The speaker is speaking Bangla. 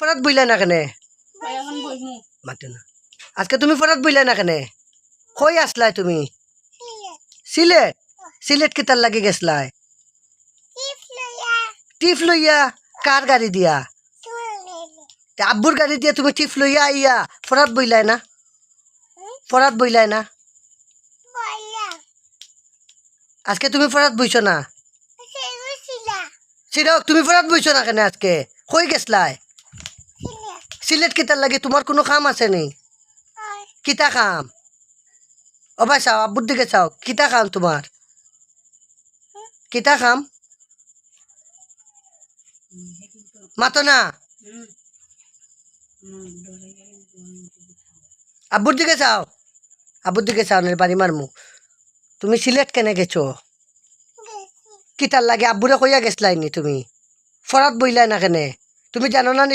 ফরাত বইলা না কেনে মাতে না আজকে তুমি ফরাত বইলা না কেনে কই আসলাই তুমি সিলেট সিলেট কিতার লাগি গেছলাই টিপ লইয়া কার গাড়ি দিয়া আব্বুর গাড়ি দিয়া তুমি টিপ লইয়া আইয়া ফরাত বইলাই না ফরাত বইলাই না আজকে তুমি ফরাত বইছো না সিরক তুমি ফরাত বইছো না কেন আজকে কই গেছলাই সিলেট কিতার লাগে তোমার কোনো কাম আছে নি কিতা কাম অবাই চাও আব্বুর দিকে চাও কিতা কাম তোমার কিতা কাম মাতো না আব্বুর দিকে চাও আব্বুর দিকে চাও না বাড়ি মারমু তুমি সিলেট কেনে গেছো কিতার লাগে আব্বুরে কইয়া গেছলাই নি তুমি ফরাত বইলাই না কেনে তুমি জানো না নি